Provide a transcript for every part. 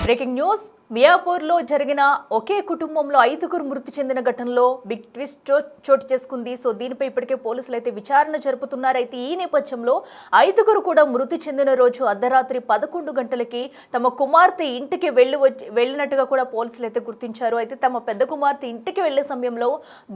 Breaking news మియాపూర్లో జరిగిన ఒకే కుటుంబంలో 5గురు మృతి చెందిన ఘటనలో బిగ్ ట్విస్ట్ చోటు చేసుకుంది. సో దీనిపై ఇప్పటికే పోలీసులు అయితే విచారణ జరుపుతున్నారు. అయితే ఈ నేపథ్యంలో 5గురు కూడా మృతి చెందిన రోజు అర్ధరాత్రి 11 గంటలకి తమ కుమార్తె ఇంటికి వెళ్ళినట్టుగా కూడా పోలీసులు అయితే గుర్తించారు. అయితే తమ పెద్ద కుమార్తె ఇంటికి వెళ్లే సమయంలో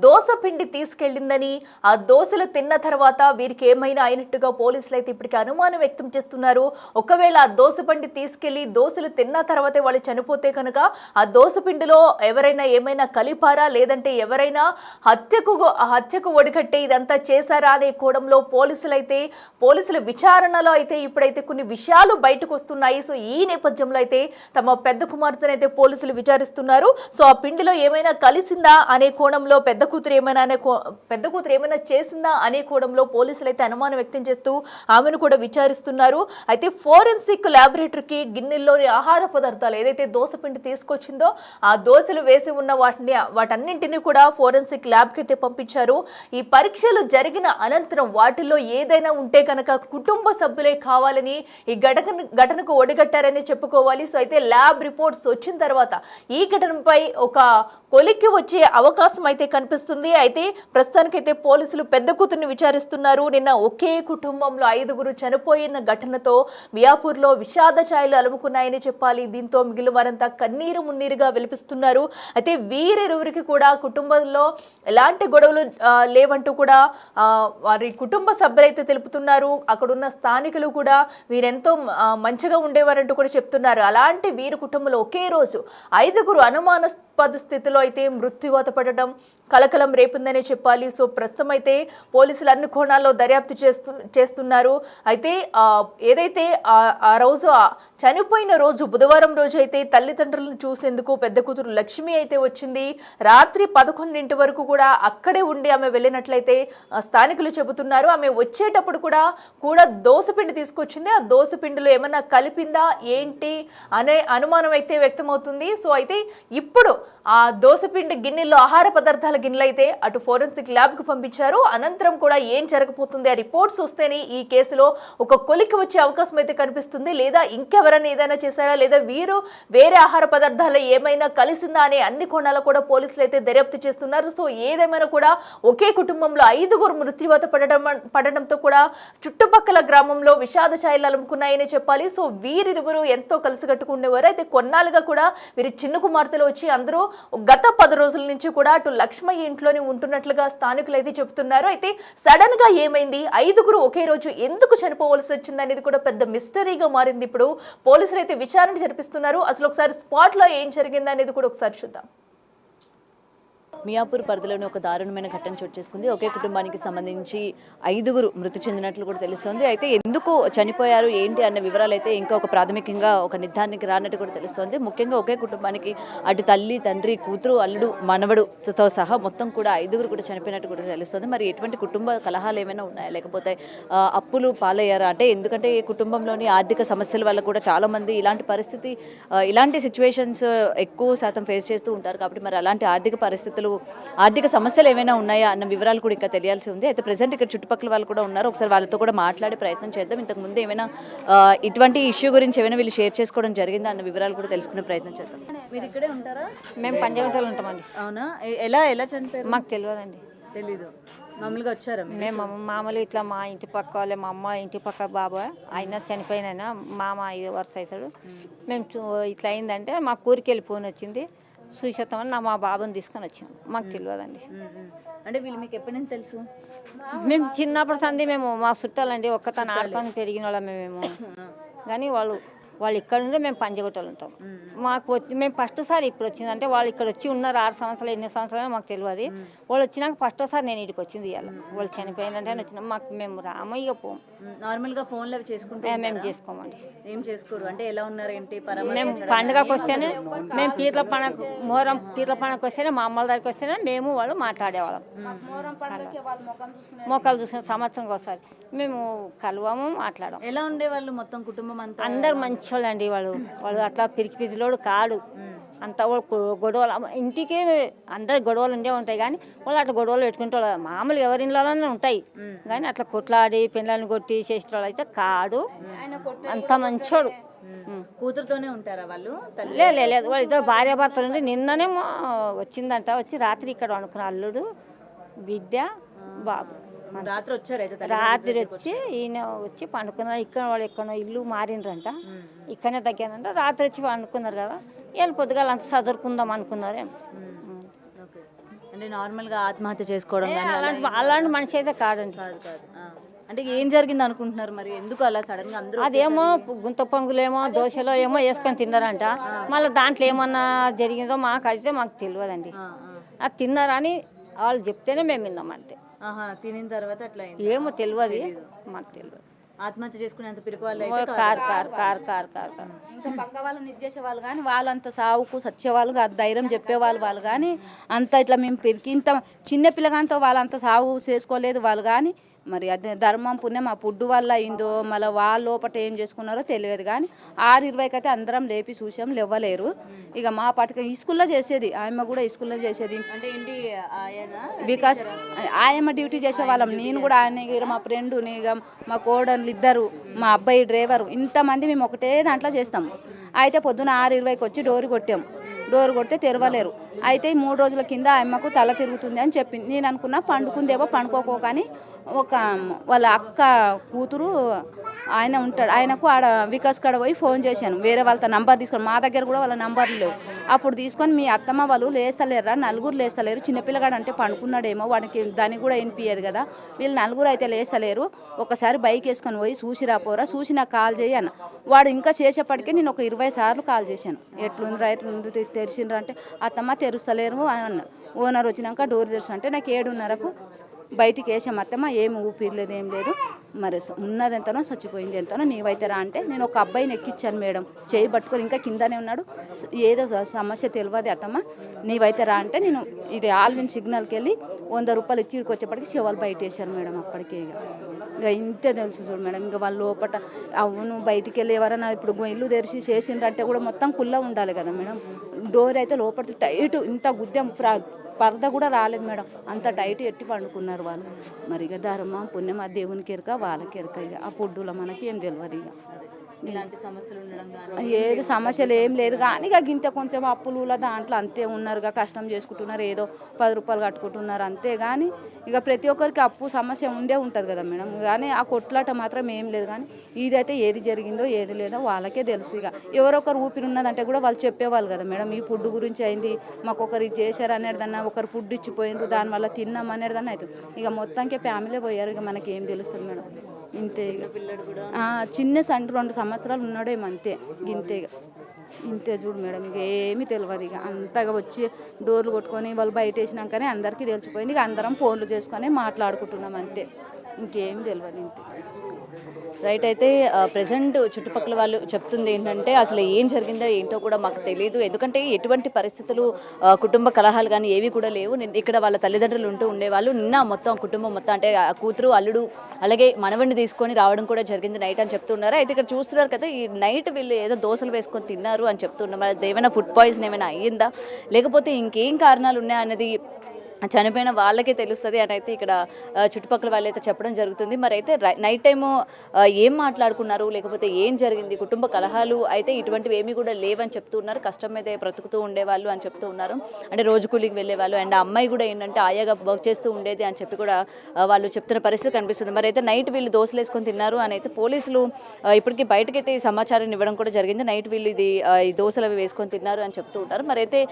దోస పిండి తీసుకెళ్లిందని, ఆ దోశలు తిన్న తర్వాత వీరికి ఏమైనా అయినట్టుగా పోలీసులు అయితే ఇప్పటికే అనుమానం వ్యక్తం చేస్తున్నారు. ఒకవేళ ఆ దోస పిండి తీసుకెళ్లి దోశలు తిన్న తర్వాతే వాళ్ళు చనిపోతే కనుక ఆ దోసపిండిలో ఎవరైనా ఏమైనా కలిపారా, లేదంటే ఎవరైనా హత్యకు ఒడిగట్టే ఇదంతా చేశారా అనే కోణంలో పోలీసుల విచారణలో అయితే ఇప్పుడైతే కొన్ని విషయాలు బయటకు వస్తున్నాయి. సో ఈ నేపథ్యంలో అయితే తమ పెద్ద కుమార్తెను అయితే పోలీసులు విచారిస్తున్నారు. సో ఆ పిండిలో ఏమైనా కలిసిందా అనే కోణంలో పెద్ద కూతురు ఏమైనా చేసిందా అనే కోణంలో పోలీసులు అయితే అనుమానం వ్యక్తం చేస్తూ ఆమెను కూడా విచారిస్తున్నారు. అయితే ఫోరెన్సిక్ ల్యాబొరేటరీకి గిన్నెల్లోని ఆహార పదార్థాలు ఏదైతే దోస పిండి తీసుకొచ్చిందో ఆ దోశలు వేసి ఉన్న వాటన్నింటినీ కూడా ఫోరెన్సిక్ ల్యాబ్కి అయితే పంపించారు. ఈ పరీక్షలు జరిగిన అనంతరం వాటిల్లో ఏదైనా ఉంటే కనుక కుటుంబ సభ్యులే కావాలని ఈ ఘటనకు ఒడిగట్టారని చెప్పుకోవాలి. సో అయితే ల్యాబ్ రిపోర్ట్స్ వచ్చిన తర్వాత ఈ ఘటనపై ఒక కొలిక్కి వచ్చే అవకాశం అయితే కనిపిస్తుంది. అయితే ప్రస్తుతానికైతే పోలీసులు పెద్ద కూతుర్ని విచారిస్తున్నారు. నిన్న ఒకే కుటుంబంలో 5గురు చనిపోయిన ఘటనతో మియాపూర్లో విషాద ఛాయలు అలుముకున్నాయని చెప్పాలి. దీంతో మిగిలిన వారంతా కన్నీరు మున్నీరుగా విలిపిస్తున్నారు. అయితే వీరిరువురికి కూడా కుటుంబంలో ఎలాంటి గొడవలు లేవంటూ కూడా వారి కుటుంబ సభ్యులైతే తెలుపుతున్నారు. అక్కడున్న స్థానికులు కూడా వీరెంతో మంచిగా ఉండేవారంటూ కూడా చెప్తున్నారు. అలాంటి వీరి కుటుంబంలో ఒకే రోజు 5గురు అనుమానాస్పద స్థితిలో అయితే మృత్యువాత పడడం కలకలం రేపిందనే చెప్పాలి. సో ప్రస్తుతం అయితే పోలీసులు అన్ని కోణాల్లో దర్యాప్తు చేస్తున్నారు. అయితే ఏదైతే ఆ రోజు చనిపోయిన రోజు బుధవారం రోజు అయితే తల్లిదండ్రులను చూసేందుకు పెద్ద కూతురు లక్ష్మి అయితే వచ్చింది. రాత్రి 11 వరకు కూడా అక్కడే ఉండి ఆమె వెళ్ళినట్లయితే స్థానికులు చెబుతున్నారు. ఆమె వచ్చేటప్పుడు కూడా దోసపిండి తీసుకొచ్చింది. ఆ దోసపిండిలో ఏమన్నా కలిపిందా ఏంటి అనే అనుమానం అయితే వ్యక్తమవుతుంది. సో అయితే ఇప్పుడు ఆ దోసపిండి గిన్నెల్లో ఆహార పదార్థాల గిన్నెలు అయితే అటు ఫోరెన్సిక్ ల్యాబ్కి పంపించారు. అనంతరం కూడా ఏం జరగబోతుంది, ఆ రిపోర్ట్స్ వస్తేనే ఈ కేసులో ఒక కొలికి వచ్చే అవకాశం అయితే కనిపిస్తుంది. లేదా ఇంకెవరైనా ఏదైనా చేశారా, లేదా వీరు వేరే ఆహార పదార్థాలు ఏమైనా కలిసిందా అనే అన్ని కోణాలు కూడా పోలీసులు అయితే దర్యాప్తు చేస్తున్నారు. సో ఏదేమైనా కూడా ఒకే కుటుంబంలో 5గురు మృత్యువాత పడడంతో కూడా చుట్టుపక్కల గ్రామంలో విషాద ఛాయలు అలుముకున్నాయని చెప్పాలి. సో వీరిరువురు ఎంతో కలిసికట్టుకుండేవారు. అయితే కొన్నాళ్ళుగా కూడా వీరి చిన్న కుమార్తెలు వచ్చి అందరూ గత 10 రోజుల నుంచి కూడా అటు లక్ష్మయ్య ఇంట్లోనే ఉంటున్నట్లుగా స్థానికులు అయితే చెబుతున్నారు. అయితే సడన్ గా ఏమైంది, 5గురు ఒకే రోజు ఎందుకు చనిపోవలసి వచ్చింది అనేది కూడా పెద్ద మిస్టరీగా మారింది. ఇప్పుడు పోలీసులు అయితే విచారణ జరిపిస్తున్నారు. అసలు ఒకసారి స్పాట్ లో ఏం జరిగింది అనేది కూడా ఒకసారి చూద్దాం. మియాపూర్ పరిధిలోని ఒక దారుణమైన ఘటన చోటు చేసుకుంది. ఒకే కుటుంబానికి సంబంధించి 5గురు మృతి చెందినట్లు కూడా తెలుస్తోంది. అయితే ఎందుకు చనిపోయారు ఏంటి అన్న వివరాలు అయితే ఇంకా ఒక ప్రాథమికంగా ఒక నిర్ధారణకి రానట్టు కూడా తెలుస్తోంది. ముఖ్యంగా ఒకే కుటుంబానికి అటు తల్లి, తండ్రి, కూతురు, అల్లుడు, మనవడుతో సహా మొత్తం కూడా 5గురు కూడా చనిపోయినట్టు కూడా తెలుస్తోంది. మరి ఎటువంటి కుటుంబ కలహాలు ఏమైనా ఉన్నాయా, లేకపోతే అప్పులు పాలయ్యారా? అంటే ఎందుకంటే ఈ కుటుంబంలోని ఆర్థిక సమస్యల వల్ల కూడా చాలా మంది ఇలాంటి సిచ్యువేషన్స్ ఎక్కువ శాతం ఫేస్ చేస్తూ ఉంటారు. కాబట్టి మరి అలాంటి ఆర్థిక సమస్యలు ఏమైనా ఉన్నాయా అన్న వివరాలు కూడా ఇంకా తెలియాల్సి ఉంది. అయితే ప్రెసెంట్ ఇక్కడ చుట్టుపక్కల వాళ్ళు కూడా ఉన్నారు. ఒకసారి వాళ్ళతో కూడా మాట్లాడే ప్రయత్నం చేద్దాం. ఇంతకు ముందు ఏమైనా ఇటువంటి ఇష్యూ గురించి ఏమైనా వీళ్ళు షేర్ చేసుకోవడం జరిగిందా అన్న వివరాలు కూడా తెలుసుకునే ప్రయత్నం చేద్దాం. మీరు ఇక్కడే ఉంటారా? మేము పంచగంటలు ఉంటామండి. అవునా? ఎలా చనిపోయారు? మాకు తెలియదండి. తెలీదు. మామూలుగా వచ్చారా? మేము మామూలు ఇట్లా మా ఇంటి పక్క వాళ్ళే, మా అమ్మ ఇంటి పక్క బాబు ఆయన చనిపోయిన మామ 5 వరుస అవుతాడు. మేము ఇట్లా అయిందంటే మా కూరికి వెళ్ళి ఫోన్ వచ్చింది. చూసేస్తామని మా బాబుని తీసుకొని వచ్చినాం. మాకు తెలియదండి. అంటే వీళ్ళు మీకు ఎప్పటి నుంచి తెలుసు? మేము చిన్నప్పటి సంది మేము మా చుట్టాలండి, ఒక్కతను ఆడుకొని పెరిగిన వాళ్ళమే మేము. కానీ వాళ్ళు ఇక్కడ నుండి మేము పంచగొట్టలు ఉంటాం. మాకు మేము ఫస్ట్ సారి ఇప్పుడు వచ్చిందంటే వాళ్ళు ఇక్కడ వచ్చి ఉన్నారు 6 సంవత్సరాలు, ఎన్ని సంవత్సరాలు మాకు తెలియదు. వాళ్ళు వచ్చినాక ఫస్ట్ సారి నేను ఇక్కడికి వచ్చింది. ఇవాళ వాళ్ళు చనిపోయిందంటే వచ్చినా మేము రామయ్య పోం. నార్మల్గా ఫోన్లో చేసుకుంటే మేము చేసుకోమండి. ఏం చేసుకోరు? అంటే ఎలా ఉన్నారు ఏంటి? మేము పండుగకు వస్తేనే, మేము పీర్ల పండుగ మొహరం పీర్ల పండుగకు వస్తేనే, మా అమ్మల దగ్గరికి వస్తేనే మేము వాళ్ళు మాట్లాడేవాళ్ళం. మొక్కలు చూసిన సంవత్సరంకి ఒకసారి మేము కలవము, మాట్లాడము. ఎలా ఉండేవాళ్ళు మొత్తం కుటుంబం అంతా? అందరు మంచి వాళ్ళండి. వాళ్ళు అట్లా పిరికి పిచ్చిలోడు కాడు. అంతా వాళ్ళు గొడవలు ఇంటికి అందరు గొడవలు ఉండే ఉంటాయి కానీ వాళ్ళు అట్లా గొడవలు పెట్టుకుంటే మామూలుగా ఎవరి ఇళ్ళలోనే ఉంటాయి కానీ అట్లా కొట్లాడి పిల్లల్ని కొట్టి చేసిన వాళ్ళు అయితే కాడు. అంత మంచోడు. కూతురుతోనే ఉంటారా వాళ్ళు? లేదు వాళ్ళు ఇద్దరు భార్య భర్తలు ఉండి నిన్ననేమో వచ్చిందంట. వచ్చి రాత్రి ఇక్కడ అనుకున్న అల్లుడు బిడ్డ బాబు రాత్రి వచ్చారు అయితే రాత్రి వచ్చి ఈయన వచ్చి పండుకున్నారు. ఇక్కడ వాళ్ళు ఎక్కడో ఇల్లు మారిండ్రంట, ఇక్కడనే తగ్గానంట. రాత్రి వచ్చి పండుకున్నారు కదా, వీళ్ళు పొద్దుగాల అంతా చదువుకుందాం అనుకున్నారేమో. అంటే నార్మల్గా ఆత్మహత్య చేసుకోవడం కానీ అలాంటి మనిషి అయితే కాదండి. అంటే ఏం జరిగింది అనుకుంటున్నారు మరి? ఎందుకు అలా సడన్ గా అందరూ? అదేమో గుంత పొంగులేమో దోశలో ఏమో వేసుకొని తిన్నారంట. మళ్ళీ దాంట్లో ఏమన్నా జరిగిందో మాకు తెలియదండి. అది తిన్నారని వాళ్ళు చెప్తేనే మేము విన్నాం అంతే. తినిన తర్వాత అట్లా ఏమో తెలియదు, మాకు తెలియదు. ఆత్మహత్య చేసుకునేంత పిరికి వాళ్ళు కారు ఇంకా పక్క వాళ్ళని ఇది చేసేవాళ్ళు కానీ వాళ్ళంత సావుకు సచ్చేవాళ్ళు కాదు, ధైర్యం చెప్పేవాళ్ళు కానీ అంత ఇట్లా మేము పెరిగి ఇంత చిన్న పిల్లగాంతో వాళ్ళంత సావు చేసుకోలేదు వాళ్ళు కానీ. మరి అదే ధర్మం పుణ్యం ఆ పుడ్డు వల్ల అయిందో మళ్ళీ వాళ్ళ లోపల ఏం చేసుకున్నారో తెలియదు కానీ 6:20కి అయితే అందరం లేపి చూసాం, లేవలేరు. ఇక మా పాటికి ఈ స్కూల్లో చేసేది, ఆయమ్మ కూడా ఈ స్కూల్లో చేసేది. అంటే ఏంటి బికాస్ ఆయమ్మ డ్యూటీ చేసేవాళ్ళం, నేను కూడా ఆయన మా ఫ్రెండు ఇక మా కోడళ్ళు ఇద్దరు, మా అబ్బాయి డ్రైవరు, ఇంతమంది మేము ఒకటే దాంట్లో చేస్తాం. అయితే పొద్దున 6:20కి వచ్చి డోరు కొట్టాం. డోరు కొడితే తెరవలేరు. అయితే 3 రోజుల కింద అమ్మకు తల తిరుగుతుంది అని చెప్పింది. నేను అనుకున్నా పండుకుందేమో, పండుకోకని ఒక వాళ్ళ అక్క కూతురు ఆయన ఉంటాడు, ఆయనకు ఆడ వికాస్ కాడ పోయి ఫోన్ చేశాను. వేరే వాళ్ళతో నంబర్ తీసుకొని, మా దగ్గర కూడా వాళ్ళ నంబర్లు లేవు. అప్పుడు తీసుకొని మీ అత్తమ్మ వాళ్ళు లేస్తలేరా, నలుగురు లేస్తలేరు, చిన్నపిల్లగాడు అంటే పండుకున్నాడేమో, వాడికి దానికి కూడా వినిపించదు కదా, వీళ్ళు నలుగురు అయితే లేస్తలేరు, ఒకసారి బైక్ వేసుకొని పోయి చూసి రాపోరా, చూసి నాకు కాల్ చేయి అన్న. వాడు ఇంకా చేసేప్పటికే నేను ఒక 20 సార్లు కాల్ చేశాను. ఎట్లుందిరా ఎట్లుంది తెరిచిండ్రా అంటే అత్తమ్మ తెరుస్తలేరు అని అన్నాడు. ఓనర్ వచ్చినాక డోర్ తెరుసు అంటే నాకు 7:30కు బయటికి వేసాం. అత్తమ్మ ఏమి ఊపిరలేదు, ఏం లేదు, మరి ఉన్నది ఎంతనో చచ్చిపోయింది ఎంతనో, నీవైతే రా అంటే నేను ఒక అబ్బాయిని ఎక్కించాను మేడం, చేయి పట్టుకొని ఇంకా కిందనే ఉన్నాడు, ఏదో సమస్య తెలియదు అత్తమ్మ, నీవైతే రా అంటే నేను ఇది ఆల్విన్ సిగ్నల్కి వెళ్ళి 100 రూపాయలు ఇచ్చి వచ్చేప్పటికి శివాలు బయట వేసారు మేడం. అప్పటికే ఇక ఇంతే తెలుసు చూడు మేడం. ఇంకా వాళ్ళు లోపల అవును బయటికి వెళ్ళి ఎవరైనా ఇప్పుడు ఇల్లు తెరిచి చేసిండ్రంటే కూడా మొత్తం కుల్ల ఉండాలి కదా మేడం. డోర్ అయితే లోపల టైట్, ఇంత గుద్దెం పరద కూడా రాలేదు మేడం, అంత టైట్ ఎట్టి పండుకున్నారు వాళ్ళు. మరి ఇక ధర్మం పుణ్యం ఆ దేవునికి ఎరక వాళ్ళకి ఎరక. ఇక ఆ పొడ్డులో మనకి ఏం తెలియదు. ఇక ఇలాంటి సమస్యలు ఉండడం కానీ ఏది సమస్యలు ఏం లేదు కానీ ఇక గింత కొంచెం అప్పులు దాంట్లో అంతే ఉన్నారుగా, కష్టం చేసుకుంటున్నారు, ఏదో 10 రూపాయలు కట్టుకుంటున్నారు అంతే. కానీ ఇక ప్రతి ఒక్కరికి అప్పు సమస్య ఉండే ఉంటుంది కదా మేడం. కానీ ఆ కొట్లాట మాత్రం ఏం లేదు. కానీ ఇదైతే ఏది జరిగిందో ఏది లేదో వాళ్ళకే తెలుసు. ఇక ఎవరొకరు ఊపిరి ఉన్నదంటే కూడా వాళ్ళు చెప్పేవాళ్ళు కదా మేడం, ఈ ఫుడ్ గురించి అయింది, మాకు ఒకరు ఇది చేశారు అనేదన్నా, ఒకరు ఫుడ్ ఇచ్చిపోయిండ్రు దానివల్ల తిన్నాం అనేదన్నా అవుతుంది. ఇక మొత్తానికి ఫ్యామిలీ పోయారు, ఇక మనకి ఏం తెలుస్తుంది మేడం. ఇంతే ఇక చిన్న 2 సంవత్సరాలు ఉన్నాడేమో అంతే, ఇంతే ఇక ఇంతే చూడు మేడం. ఇక ఏమీ తెలియదు. ఇక అంతగా వచ్చి డోర్లు కొట్టుకొని వాళ్ళు బయట వేసినాకనే అందరికీ తెలిసిపోయింది. ఇక అందరం ఫోన్లు చేసుకొని మాట్లాడుకుంటున్నాం అంతే, ఇంకేం తెలియదు. ఇంతే రైట్. అయితే ప్రజెంట్ చుట్టుపక్కల వాళ్ళు చెప్తుంది ఏంటంటే అసలు ఏం జరిగిందో ఏంటో కూడా మాకు తెలియదు, ఎందుకంటే ఎటువంటి పరిస్థితులు కుటుంబ కలహాలు కానీ ఏవి కూడా లేవు. ఇక్కడ వాళ్ళ తల్లిదండ్రులు ఉంటూ ఉండేవాళ్ళు. నిన్న మొత్తం కుటుంబం మొత్తం అంటే కూతురు అల్లుడు అలాగే మనవడిని తీసుకొని రావడం కూడా జరిగింది నైట్ అని చెప్తున్నారు. అయితే ఇక్కడ చూస్తున్నారు కదా, ఈ నైట్ వీళ్ళు ఏదో దోశలు వేసుకొని తిన్నారు అని చెప్తున్నారు. మరి ఏమైనా ఫుడ్ పాయిజన్ ఏమైనా అయ్యిందా లేకపోతే ఇంకేం కారణాలు ఉన్నాయా అన్నది చనిపోయిన వాళ్ళకే తెలుస్తుంది అని అయితే ఇక్కడ చుట్టుపక్కల వాళ్ళు అయితే చెప్పడం జరుగుతుంది. మరి అయితే నైట్ టైము ఏం మాట్లాడుకున్నారు లేకపోతే ఏం జరిగింది, కుటుంబ కలహాలు అయితే ఇటువంటివి ఏమీ కూడా లేవని చెప్తూ ఉన్నారు. కష్టం మీద బ్రతుకుతూ ఉండేవాళ్ళు అని చెప్తూ ఉన్నారు. అంటే రోజు కూలికి వెళ్ళేవాళ్ళు అండ్ అమ్మాయి కూడా ఏంటంటే ఆయాగా వర్క్ చేస్తూ ఉండేది అని చెప్పి కూడా వాళ్ళు చెప్తున్న పరిస్థితి కనిపిస్తుంది. మరి అయితే నైట్ వీళ్ళు దోశలు వేసుకొని తిన్నారు అని అయితే పోలీసులు ఇప్పటికీ బయటకైతే ఈ సమాచారాన్ని ఇవ్వడం కూడా జరిగింది. నైట్ వీళ్ళు ఈ దోశలు అవి వేసుకొని తిన్నారు అని చెప్తూ ఉంటారు. మరి అయితే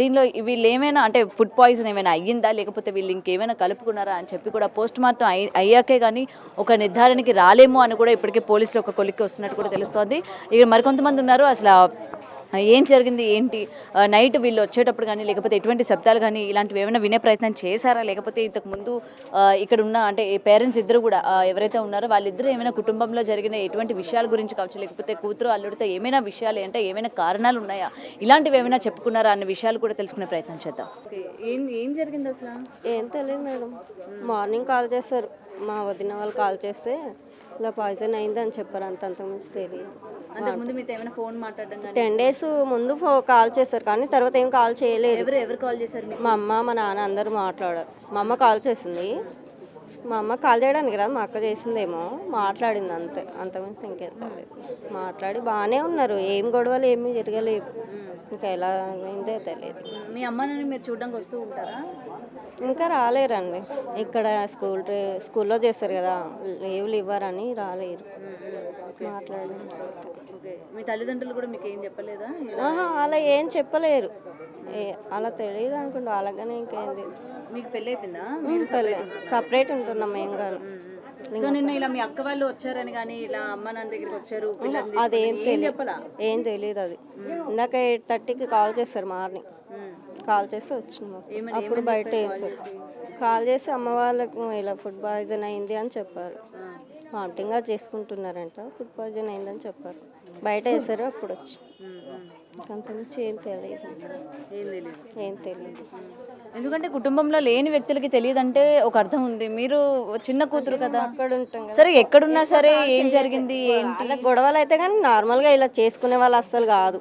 దీనిలో వీళ్ళు ఏమైనా అంటే ఫుడ్ పాయిజన్ ఏమైనా అయ్యిందా లేకపోతే వీళ్ళు ఇంకేమైనా కలుపుకున్నారా అని చెప్పి కూడా పోస్ట్ మార్టం అయ్యాకే కానీ ఒక నిర్ధారణకి రాలేమో అని కూడా ఇప్పటికే పోలీసులు ఒక కొలిక్కి వస్తున్నట్టు కూడా తెలుస్తోంది. ఇక మరికొంతమంది ఉన్నారు అసలు ఏం జరిగింది ఏంటి, నైట్ వీళ్ళు వచ్చేటప్పుడు కానీ లేకపోతే ఎటువంటి శబ్దాలు కానీ ఇలాంటివి ఏమైనా వినే ప్రయత్నం చేశారా లేకపోతే ఇంతకుముందు ఇక్కడ ఉన్న అంటే పేరెంట్స్ ఇద్దరు కూడా ఎవరైతే ఉన్నారో వాళ్ళిద్దరూ ఏమైనా కుటుంబంలో జరిగిన ఎటువంటి విషయాల గురించి కావచ్చు లేకపోతే కూతురు అల్లుడితో ఏమైనా విషయాలు అంటే ఏమైనా కారణాలు ఉన్నాయా ఇలాంటివి ఏమైనా చెప్పుకున్నారా అన్న విషయాలు కూడా తెలుసుకునే ప్రయత్నం చేద్దాం. ఏం జరిగింది అసలు? ఏం తెలియదు మేడం, మార్నింగ్ కాల్ చేస్తారు, మా వదిన వాళ్ళు కాల్ చేస్తే ఇలా పాయిజన్ అయిందని చెప్పారు, అంతకుమించి తెలియదు. అంతకుముందు మీతో ఏమైనా ఫోన్ మాట్లాడడం కానీ 10 days ముందు కాల్ చేశారు, కానీ తర్వాత ఏం కాల్ చేయలేదు. ఎవరు కాల్ చేశారు మీకు? మా అమ్మ మా నాన్న అందరూ మాట్లాడారు. మా అమ్మ కాల్ చేసింది, మా అమ్మ కాల్ చేయడానికి రాదు, మా అక్క చేసిందేమో, మాట్లాడింది అంతే, అంతకుమించి ఇంకేం తెలియదు. మాట్లాడి బాగానే ఉన్నారు, ఏం గొడవలు ఏమీ జరగలేవు. ఇంకా ఎలా అయిందో తెలియదు. మీ అమ్మని మీరు చూడడానికి వస్తూ ఉంటారా? ఇంకా రాలేరండి, ఇక్కడ స్కూల్లో చేస్తారు కదా, లీవ్లు ఇవ్వరని రాలేరు. మాట్లాడి ఓకే. మీ తల్లిదండ్రులు కూడా మీకు ఏం చెప్పలేదా? అలా ఏం చెప్పలేరు, అలా తెలియదు అనుకుంటా, అలాగనే ఇంకేం తెలుసు. మీకు పెళ్ళి అయిపోయిందా? సపరేట్ ఉంటున్నాం మేము కానీ. సో నిన్న ఇలా మీ అక్క వాళ్ళు వచ్చారని కానీ ఇలా అమ్మ నాన్న దగ్గరికి వచ్చారు అదేం తెలియదు, చెప్పలా? ఏం తెలియదు. అది ఇందాక 8:30కి కాల్ చేస్తారు, మార్నింగ్ కాల్ చేసి వచ్చినాము. అప్పుడు బయట వేస్తారు, కాల్ చేసి అమ్మ వాళ్ళకు ఇలా ఫుడ్ పాయిజన్ అయింది అని చెప్పారు. వామిటింగ్ చేసుకుంటున్నారంట, ఫుడ్ పాయిజన్ అయిందని చెప్పారు. బయట వేసారు, అప్పుడు వచ్చి అంతకుమించి ఏం తెలియదు. ఏం తెలియదు. ఎందుకంటే కుటుంబంలో లేని వ్యక్తులకి తెలియదంటే ఒక అర్థం ఉంది. మీరు చిన్న కూతురు కదా, అక్కడ ఉంటాం కదా. సరే ఎక్కడున్నా సరే ఏం జరిగింది ఏంటి అలా గొడవలు అయితే కానీ నార్మల్గా ఇలా చేసుకునే వాళ్ళు అస్సలు కాదు.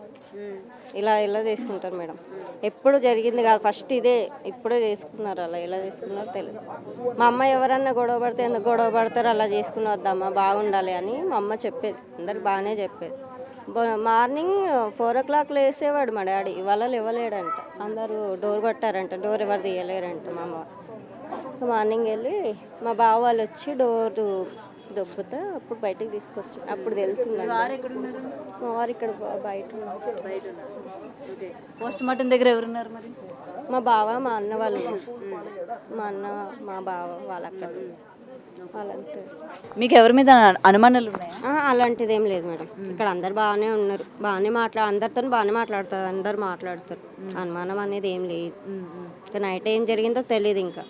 ఇలా చేసుకుంటారు మేడం, ఎప్పుడు జరిగింది కాదు, ఫస్ట్ ఇదే, ఇప్పుడే చేసుకున్నారు. అలా ఎలా చేసుకున్నారో తెలియదు. మా అమ్మ ఎవరన్నా గొడవ పడితే ఎందుకు గొడవ పడతారు, అలా చేసుకుని వద్దమ్మా బాగుండాలి అని మా అమ్మ చెప్పేది, అందరికి బాగానే చెప్పేది. మార్నింగ్ 4 o'clock లేసేవాడు మా డాడీ, ఇవాళ లేవలేడంట. అందరూ డోర్ కొట్టారంట, డోర్ ఎవరు తీయలేరంట. మా అమ్మ మార్నింగ్ వెళ్ళి మా బావ వాళ్ళు వచ్చి డోర్ దొబ్బుతా అప్పుడు బయటకు తీసుకొచ్చి అప్పుడు తెలిసింది. మా వారు ఇక్కడ బయట పోస్ట్ మార్టం దగ్గర ఎవరున్నారు మరి? మా బావ మా అన్న వాళ్ళు, మా అన్న మా బావ వాళ్ళు అక్కడ వాళ్ళంతే. మీకు ఎవరి మీద అనుమానాలు ఉన్నాయా? అలాంటిది ఏం లేదు మేడం, ఇక్కడ అందరు బాగానే ఉన్నారు, బాగానే అందరితో బాగానే మాట్లాడతారు, అందరు మాట్లాడతారు. అనుమానం అనేది ఏం లేదు. ఇంకా నైట్ ఏం జరిగిందో తెలియదు, ఇంకా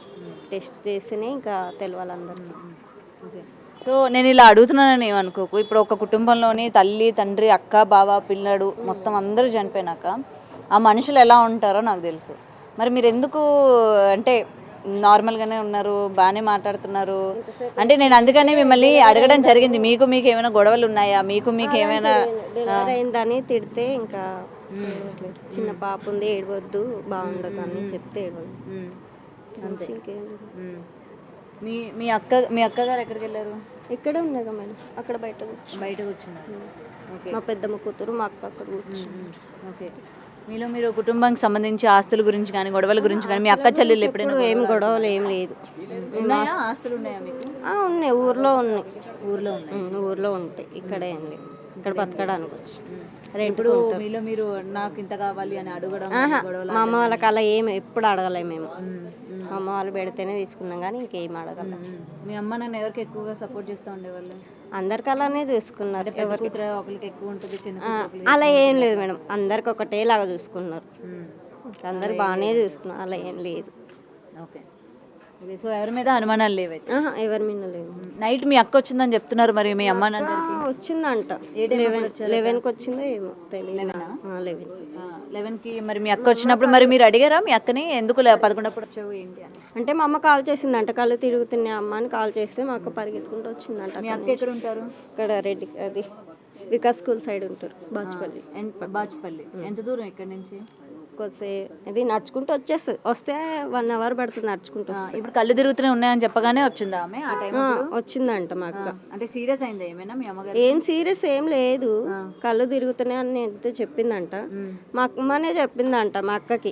టెస్ట్ చేస్తేనే ఇంకా తెలియాలి అందరికీ. సో నేను ఇలా అడుగుతున్నానని ఏమనుకోకు, ఇప్పుడు ఒక కుటుంబంలోని తల్లి తండ్రి అక్క బావ పిల్లడు మొత్తం అందరూ చనిపోయినాక ఆ మనుషులు ఎలా ఉంటారో నాకు తెలుసు. మరి మీరు ఎందుకు అంటే నార్మల్గానే ఉన్నారు, బాగానే మాట్లాడుతున్నారు అంటే నేను అందుకనే మిమ్మల్ని అడగడం జరిగింది. మీకు ఏమైనా గొడవలు ఉన్నాయా, మీకు ఏమైనా డెలివరీ అయిందని తిడితే ఇంకా చిన్న పాప ఉంది ఏడవద్దు బాగుండదు అని చెప్తే ఏడవద్దు, ఇంకేం మీ అక్కగారు ఎక్కడికి వెళ్ళారు? ఇక్కడే ఉన్నారు మేడం, అక్కడ బయట కూర్చున్నారు. మా పెద్దమ్మ కూతురు మా అక్క అక్కడ కూర్చున్నారు. ఓకే. మీరు కుటుంబానికి సంబంధించి ఆస్తుల గురించి కానీ గొడవల గురించి కానీ మీ అక్క చెల్లెళ్ళు ఎప్పుడైనా ఏం గొడవలు ఏం లేదు. ఆస్తులు ఉన్నాయా మీకు? ఉన్నాయి, ఊర్లో ఉన్నాయి. ఊర్లో ఉంటాయి, ఇక్కడే అండి, ఇక్కడ బతకడానికి వచ్చి. ఇప్పుడు మీరు నాకు ఇంత కావాలి అని అడగడం మా అమ్మ వాళ్ళకి అలా ఏమి ఎప్పుడు అడగలే మేము. మా అమ్మ వాళ్ళు పెడితేనే తీసుకున్నాం కానీ ఇంకేం అడగల. మీ అమ్మ నన్ను ఎవరికి ఎక్కువగా సపోర్ట్ చేస్తూ ఉండేవాళ్ళు? అందరికి అలానే చూసుకున్నారు. ఒకరికి ఎక్కువ ఉంటుంది, అలా ఏం లేదు మేడం, అందరికి ఒకటేలాగా చూసుకున్నారు. అందరు బాగానే చూసుకున్నారు, అలా ఏం లేదు. ఓకే. సో ఎవరి మీద అనుమానాలు లేవు? ఎవరి మీద లేవు. నైట్ మీ అక్క వచ్చిందని చెప్తున్నారు, మరి మీ అమ్మ వచ్చిందంట 11కి వచ్చిందో ఏమో తెలియదు. 11కి మరి మీ అక్క వచ్చినప్పుడు మరి మీరు అడిగారా మీ అక్కని ఎందుకు 11 అప్పుడు వచ్చావు ఏంటి అని? అంటే మా అమ్మ కాల్ చేసిందంట, కళ్ళు తిరుగుతున్నాయి అమ్మ అని కాల్ చేస్తే మా అక్క పరిగెత్తుకుంటూ వచ్చిందంట. మీ అక్క ఎక్కడ ఉంటారు? ఇక్కడ రెడ్డి అది వికాస్ స్కూల్ సైడ్ ఉంటారు, బాచుపల్లి. ఎంత దూరం ఇక్కడ నుంచి? ఇది నడుచుకుంటూ వస్తే 1 hour పడుతుంది నడుచుకుంటూ. ఇప్పుడు కళ్ళు తిరుగుతూనే ఉన్నాయని చెప్పగానే వచ్చిందా ఆమె? ఆ టైం వచ్చిందంట మా అక్క. అంటే సీరియస్ అయిందా ఏమైనా మీ అమ్మగారు? ఏం సీరియస్ ఏం లేదు, కళ్ళు తిరుగుతున్నాయి అని అయితే చెప్పిందంట. మా అమ్మనే చెప్పిందంట మా అక్కకి,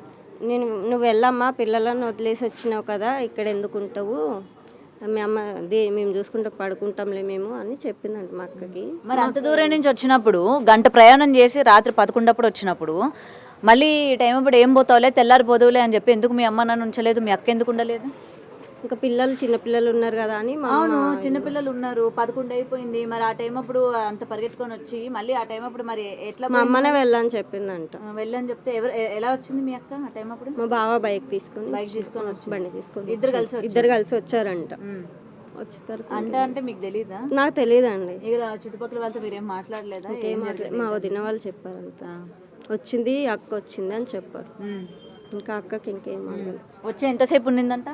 నువ్వు వెళ్ళమ్మా, పిల్లలను వదిలేసి వచ్చినావు కదా, ఇక్కడ ఎందుకు ఉంటావు, మీ అమ్మ మేము చూసుకుంటా పడుకుంటాంలే మేము అని చెప్పిందంట మా అక్కకి. మరి అంత దూరం నుంచి వచ్చినప్పుడు గంట ప్రయాణం చేసి రాత్రి 11 అప్పుడు వచ్చినప్పుడు మళ్ళీ టైం అప్పుడు ఏం పోతావులే తెల్లారిపోదువులే అని చెప్పి ఎందుకు మీ అమ్మ నన్ను ఉంచలేదు, మీ అక్క ఎందుకు ఉండలేదు? ఇంకా చిన్నపిల్లలు ఉన్నారు కదా అని. అవును, చిన్నపిల్లలు ఉన్నారు, 11 అయిపోయింది. మరి ఆ టైం అప్పుడు అంత పరిగెట్టుకొని వచ్చి మళ్ళీ ఆ టైం అప్పుడు మరి ఎట్లా? మా అమ్మనే వెళ్ళని చెప్పిందంట. వెళ్ళని చెప్తే ఎలా వచ్చింది మీ అక్క ఆ టైం అప్పుడు? మా బావ బైక్ తీసుకొని బండి తీసుకొని ఇద్దరు కలిసి వచ్చారంట. వచ్చిన తర్వాత అంటే మీకు తెలీదా? నాకు తెలియదండి. ఇక్కడ చుట్టుపక్కల వాళ్ళతో మీరేం మాట్లాడలేదా? మా వదిన వాళ్ళు చెప్పారంట, వచ్చింది అక్క వచ్చింది అని చెప్పారు. ఇంకా అక్కకి ఇంకేం వచ్చే ఎంతసేపు ఉండిందంట?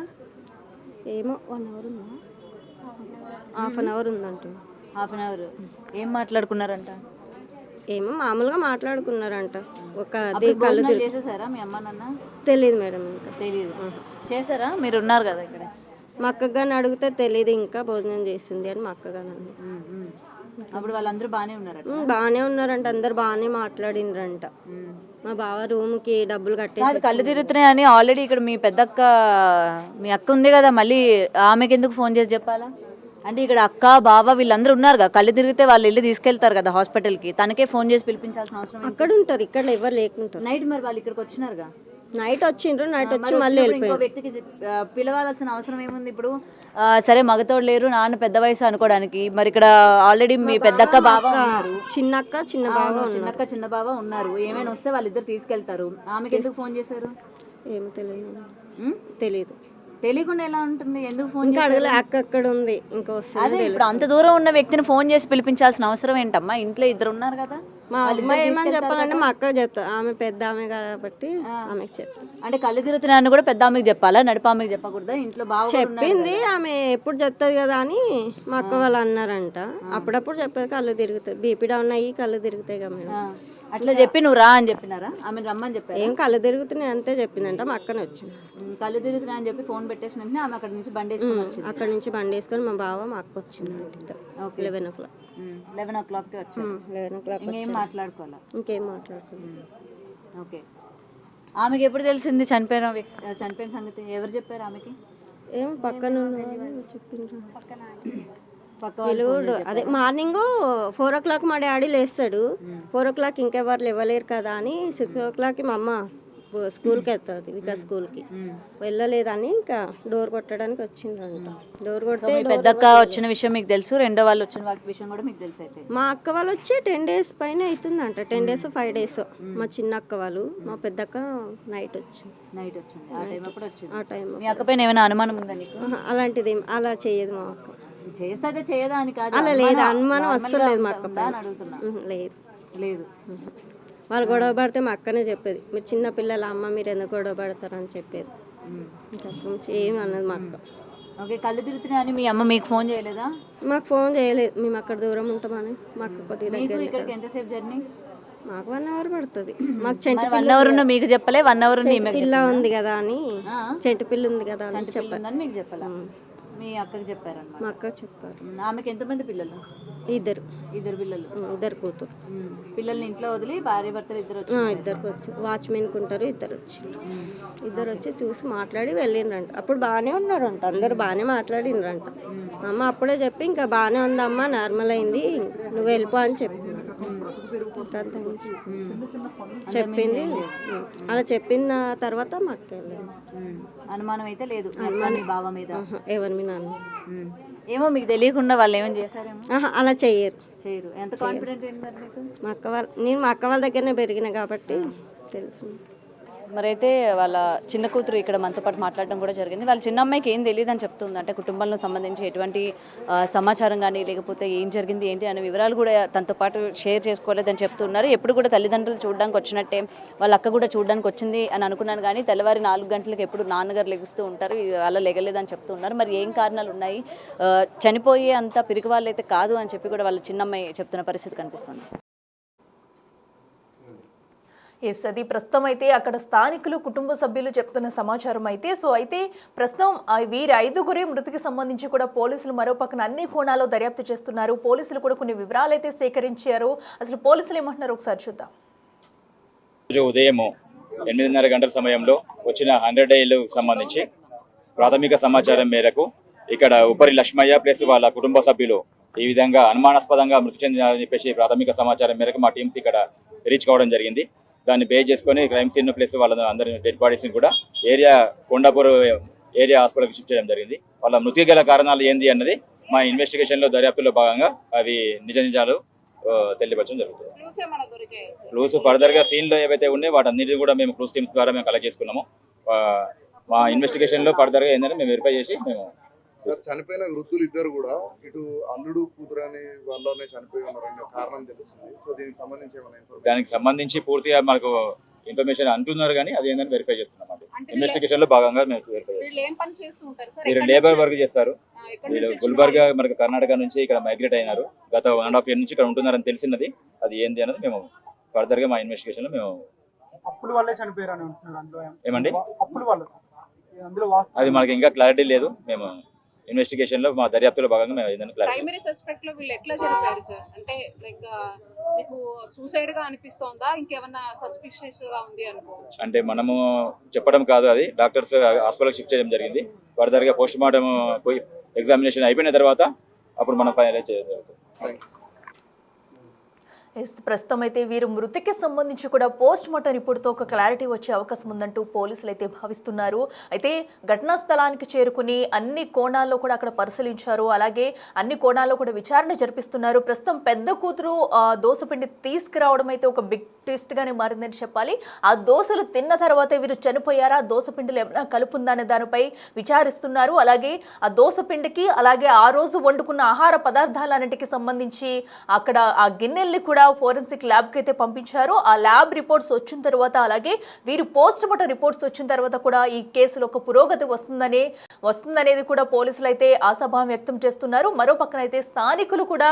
ఏమో 1 hour ఉందా, 1/2 hour ఉందంట. హాఫ్ అన్ అవర్ ఏం మాట్లాడుకున్నారంట? ఏమో మామూలుగా మాట్లాడుకున్నారంట. ఒక అది అప్పుడు కళ్ళు భోజనాలు చేసేసారా మీ అమ్మ నాన్న? తెలియదు మేడం, ఇంకా తెలియదు. చేశారా? మీరు ఉన్నారు కదా ఇక్కడ. మా అక్కగా అడిగితే తెలియదు ఇంకా భోజనం చేసింది అని మా అక్కగా అంది. అప్పుడు వాళ్ళందరూ బాగానే ఉన్నారట. బాగానే ఉన్నారంట, అందరు బాగానే మాట్లాడినరంట. మా బావ రూమ్కి డబ్బులు కట్టేసి కళ్ళు తిరుగుతున్నాయని ఆల్రెడీ ఇక్కడ మీ పెద్దక్క, మీ అక్క ఉంది కదా, మళ్ళీ ఆమెకి ఎందుకు ఫోన్ చేసి చెప్పాలా? అంటే ఇక్కడ అక్క బావ వీళ్ళందరూ ఉన్నారు కదా, కళ్ళు తిరిగితే వాళ్ళు వెళ్ళి తీసుకెళ్తారు కదా హాస్పిటల్కి, తనకే ఫోన్ చేసి పిలిపించాల్సిన అవసరం ఏంటి? అక్కడ ఉంటారు, ఇక్కడ ఎవరు లేకుంటారు. నైట్ మరి వాళ్ళు ఇక్కడికి వచ్చినారుగా, నైట్ వచ్చిండ్రు, నైట్ వచ్చి మరి మళ్ళీ వచ్చినప్పుడు ఇంకో వ్యక్తికి పిలవాల్సిన అవసరం ఏముంది? ఇప్పుడు సరే మగతోడు లేరు, నాన్న పెద్ద వయసు అనుకోవడానికి, మరి ఇక్కడ ఆల్రెడీ మీ పెద్దక్క బావ ఉన్నారు, చిన్నక్క చిన్న బావ చిన్నక్క చిన్న బావ ఉన్నారు, ఏమైనా వస్తే వాళ్ళిద్దరు తీసుకెళ్తారు. ఆమెకి ఎందుకు ఫోన్ చేశారు? ఏమో తెలియదు. తెలియకుండా ఎలా ఉంటుంది? ఎందుకు ఫోన్ ఇంకా అడగలే, అక్క అక్కడ ఉంది, ఇంకా వస్తుంది. అదే ఇప్పుడు అంత దూరం ఉన్న వ్యక్తిని ఫోన్ చేసి పిలిపించాల్సిన అవసరం ఏంటమ్మా? ఇంట్లో ఇద్దరు ఉన్నారు కదా. మా అమ్మాయి ఏమని చెప్పాలంటే మా అక్క చెప్తా, ఆమె పెద్ద ఆమె కాబట్టి ఆమెకి చెప్తా. అంటే కళ్ళు తిరుగుతున్నాయని కూడా పెద్ద ఆమెకి చెప్పాలా, నడిప ఆమెకి చెప్పకూడదా? ఇంట్లో బాగా చెప్పింది ఆమె, ఎప్పుడు చెప్తుంది కదా అని మా అక్క వాళ్ళు అన్నారంట. అప్పుడప్పుడు చెప్పేది కళ్ళు తిరుగుతాయి, బీపీ డౌన్ అయ్యి కళ్ళు తిరుగుతాయి కదా మేడం. అట్లా చెప్పి నువ్వు రా అని చెప్పినారా? ఆమె రమ్మని చెప్పారు. ఏం కళ్ళు తిరుగుతున్నాయి అంతే చెప్పిందంట. మా అక్కనే వచ్చింది. కళ్ళు తిరుగుతున్నాయి అని చెప్పి ఫోన్ పెట్టేసిన వెంటనే ఆమె అక్కడ నుంచి బండి వేసుకొని వచ్చింది. అక్కడ నుంచి బండి వేసుకొని మా బావ మా అక్క వచ్చింది. 11 o'clock. 11 o'clockకి వచ్చారు. 11 o'clock ఇంకేం మాట్లాడుకోవాలా? ఇంకేం మాట్లాడుకోలేదు. ఓకే. ఆమెకి ఎప్పుడు తెలిసింది చనిపోయిన సంగతి? ఎవరు చెప్పారు ఆమెకి? ఏం పక్కన చెప్పిండ్రు. పక్క వీళ్ళు అదే మార్నింగ్ 4 o'clock మా డాడీ లేస్తాడు. 4 o'clock ఇంకెవరు లేవలేరు కదా అని 6 o'clock మా అమ్మ స్కూల్కి వెళ్తుంది, వికాస్ స్కూల్కి. వెళ్ళలేదని ఇంకా డోర్ కొట్టడానికి వచ్చిండ్రంట. డోర్ కొడితే పెద్దక్క వచ్చిన విషయం మీకు తెలుసు, రెండో వాళ్ళు వచ్చిన విషయం కూడా మీకు తెలుసు. అయితే మా అక్క వాళ్ళు వచ్చి 10 days పైన అవుతుందంట. 10 days 5 days. మా చిన్న అక్క వాళ్ళు, మా పెద్దక్క నైట్ వచ్చింది. నైట్ వచ్చింది. ఆ టైం అప్పుడు వచ్చింది. ఆ టైం మీ అక్క పైన ఏమైనా అనుమానం ఉందా నీకు? అలాంటిది అలా చేయదు మా అక్క. చేస్తే చేయదా అని కాదు, అలా లేదు, అనుమానం అస్సలు లేదు మా అక్క పైన. అడుగుతున్నా. లేదు లేదు. వాళ్ళు గొడవ పడితే మా అక్కనే చెప్పేది, మీరు చిన్న పిల్లల అమ్మ మీరు ఎందుకు గొడవ పడతారు అని చెప్పేది. ఇంకా నుంచి ఏమి అన్నది మా అక్క. ఓకే. కళ్ళు తిరుగుతున్నాయని మీ అమ్మ మీకు ఫోన్ చేయలేదా? మాకు ఫోన్ చేయలేదు, మేము అక్కడ దూరం ఉంటామని. మా అక్క కొద్దిగా దగ్గర. ఇక్కడికి ఎంతసేపు జర్నీ? మాకు 1 hour పడుతుంది. మాకు చెంటు 1 hour మీకు చెప్పలే? 1 hour పిల్ల ఉంది కదా అని, చెంటు పిల్ల ఉంది కదా అని చెప్పారు. మీకు చెప్పాలా? మీ అక్కకి చెప్పారన్నమాట. మా అక్క చెప్పారు. ఆమెకి ఎంతమంది పిల్లలు? ఇద్దరు పిల్లలు. ఇద్దరు కూతురు. పిల్లల్ని ఇంట్లో వదిలి భార్య భర్తలు ఇద్దరు ఇద్దరికి వచ్చి వాచ్మెన్కి ఉంటారు. ఇద్దరు వచ్చి చూసి మాట్లాడి వెళ్ళిండ్రంట. అప్పుడు బాగానే ఉన్నారంట, అందరు బాగానే మాట్లాడినరంట. అమ్మ అప్పుడే చెప్పి ఇంకా బాగానే ఉందమ్మా, నార్మల్ అయింది, నువ్వు వెళ్ళిపో అని చెప్పింది. చెప్పింది. అలా చెప్పిన తర్వాత మా అక్క వెళ్ళింది. అనుమానం అయితే లేదు బావ మీద, ఎవరి మీద నాన్న. ఏమో మీకు తెలియకుండా వాళ్ళు ఏమైనా చేశారేమో. అలా చేయరు. ఎంత కాన్ఫిడెంట్ ఏంటి మరి మీకు? నేను మా అక్క వాళ్ళ దగ్గరనే పెరిగిన కాబట్టి తెలుసు. మరైతే వాళ్ళ చిన్న కూతురు ఇక్కడ మనతో పాటు మాట్లాడడం కూడా జరిగింది. వాళ్ళ చిన్న అమ్మాయికి ఏం తెలియదు అని చెప్తుంది. అంటే కుటుంబంలో సంబంధించి ఎటువంటి సమాచారం కానీ, లేకపోతే ఏం జరిగింది ఏంటి అనే వివరాలు కూడా తనతో పాటు షేర్ చేసుకోలేదని చెప్తున్నారు. ఎప్పుడు కూడా తల్లిదండ్రులు చూడడానికి వచ్చినట్టే వాళ్ళ అక్క కూడా చూడడానికి వచ్చింది అని అనుకున్నాను, కానీ తెల్లవారి 4 గంటలకు ఎప్పుడు నాన్నగారు లెగుస్తూ ఉంటారు, అలా లెగలేదని చెప్తున్నారు. మరి ఏం కారణాలు ఉన్నాయి, చనిపోయే అంత పిరికి వాళ్ళు అయితే కాదు అని చెప్పి కూడా వాళ్ళ చిన్నమ్మాయి చెప్తున్న పరిస్థితి కనిపిస్తుంది. ఎస్, అది ప్రస్తుతం అయితే అక్కడ స్థానికులు కుటుంబ సభ్యులు చెప్తున్న సమాచారం అయితే. సో అయితే ప్రస్తుతం వీరి 5గురి మృతికి సంబంధించి కూడా పోలీసులు మరో పక్కన అన్ని కోణాల్లో దర్యాప్తు చేస్తున్నారు. పోలీసులు కూడా కొన్ని వివరాలు అయితే సేకరించారు. అసలు పోలీసులు ఏమంటున్నారు ఒకసారి చూద్దాం. ఉదయం 8:30 గంటల సమయంలో వచ్చిన 100 ఏళ్లకు సంబంధించి ప్రాథమిక సమాచారం మేరకు ఇక్కడ ఉపరి లక్ష్మయ్య ప్లస్ వాళ్ళ కుటుంబ సభ్యులు ఈ విధంగా అనుమానాస్పదంగా మృతి చెందినారని చెప్పేసి ప్రాథమిక సమాచారం మేరకు మా టీమ్స్ ఇక్కడ రీచ్ కావడం జరిగింది. దాన్ని బేస్ చేసుకొని క్రైమ్ సీన్ ప్లస్ వాళ్ళ అందరి డెడ్ బాడీస్ని కూడా కొండాపూర్ ఏరియా హాస్పిటల్కి షిఫ్ట్ చేయడం జరిగింది. వాళ్ళ మృతి గల కారణాలు ఏంది అన్నది మా ఇన్వెస్టిగేషన్లో దర్యాప్తులో భాగంగా అవి నిజాలు తెలియపరచడం జరుగుతుంది. క్లూస్ ఫర్దర్గా సీన్లో ఏవైతే ఉన్నాయో వాటన్నిటిని కూడా మేము క్లూస్ టీమ్స్ ద్వారా మేము కలెక్ట్ చేసుకున్నాము. మా ఇన్వెస్టిగేషన్లో ఫర్దర్గా ఏంటంటే మేము వెరిఫై చేసి మేము చనిపోయిన వృద్ధులు ఇద్దరు కూడా ఇటు అల్లుడు కూతురు అనే వాళ్ళనే చనిపోయి ఉన్నారనే కారణం తెలుస్తుంది. సో దీనికి సంబంధించి దానికి సంబంధించి పూర్తిగా మనకు ఇన్ఫర్మేషన్ అంటున్నారు, కానీ అది ఏంటంటే వెరిఫై చేస్తున్నాం. ఇన్వెస్టిగేషన్ లో భాగంగా మేము వెరిఫై చేస్తాం. వీళ్ళు లేబర్ వర్క్ చేస్తారు, వీళ్ళు గుల్బర్గా మనకు కర్ణాటక నుంచి ఇక్కడ మైగ్రేట్ అయినారు. గత 1.5 year నుంచి ఇక్కడ ఉంటున్నారని తెలిసినది. అది ఏంది అన్నది మేము ఫర్దర్ గా మా ఇన్వెస్టిగేషన్ లో మేము అప్పుల వల్లే చనిపోయారని అంటున్నారు. అందులో ఏమండి అప్పుల వల్ల అందులో అది మనకి ఇంకా క్లారిటీ లేదు. మేము ఇన్వెస్టిగేషన్ లో మా దర్యాప్తులో భాగంగా మేము ఏదైనా క్లారిటీ ప్రైమరీ సస్పెక్ట్ లో వీళ్ళు ఎట్లా చనిపోయారు సార్? అంటే లైక్ మీకు సూసైడ్ గా అనిపిస్తోందా, ఇంకేమన్నా సస్పిషియస్ గా ఉంది అనుకోవచ్చు? అంటే మనము చెప్పడం కాదు, అది డాక్టర్స్ హాస్పిటల్కి షిఫ్ట్ చేయడం జరిగింది. ఫర్దర్ గా పోస్ట్ మార్టం ఎగ్జామినేషన్ అయిపోయిన తర్వాత అప్పుడు మనం ఫైనలైజ్ చేయడం జరుగుతుంది. ప్రస్తుతం అయితే వీరు మృతికి సంబంధించి కూడా పోస్ట్ మార్టం రిపోర్ట్తో ఒక క్లారిటీ వచ్చే అవకాశం ఉందంటూ పోలీసులు అయితే భావిస్తున్నారు. అయితే ఘటనా స్థలానికి చేరుకుని అన్ని కోణాల్లో కూడా అక్కడ పరిశీలించారు. అలాగే అన్ని కోణాల్లో కూడా విచారణ జరిపిస్తున్నారు. ప్రస్తుతం పెద్ద కూతురు దోసపిండి తీసుకురావడం అయితే ఒక బిగ్ ట్విస్ట్ గానే మారిందని చెప్పాలి. ఆ దోశలు తిన్న తర్వాత వీరు చనిపోయారా, దోసపిండిలో ఏమైనా కలుపుందా అనే దానిపై విచారిస్తున్నారు. అలాగే ఆ దోసపిండికి అలాగే ఆ రోజు వండుకున్న ఆహార పదార్థాలన్నింటికి సంబంధించి అక్కడ ఆ గిన్నెల్ని కూడా ఫోరెన్సిక్ ల్యాబ్కి అయితే పంపించారు. ఆ ల్యాబ్ రిపోర్ట్స్ వచ్చిన తర్వాత అలాగే వీరు పోస్ట్ మార్టం రిపోర్ట్స్ వచ్చిన తర్వాత కూడా ఈ కేసులో ఒక పురోగతి వస్తుందనేది కూడా పోలీసులు అయితే ఆశాభావం వ్యక్తం చేస్తున్నారు. మరో పక్కన అయితే స్థానికులు కూడా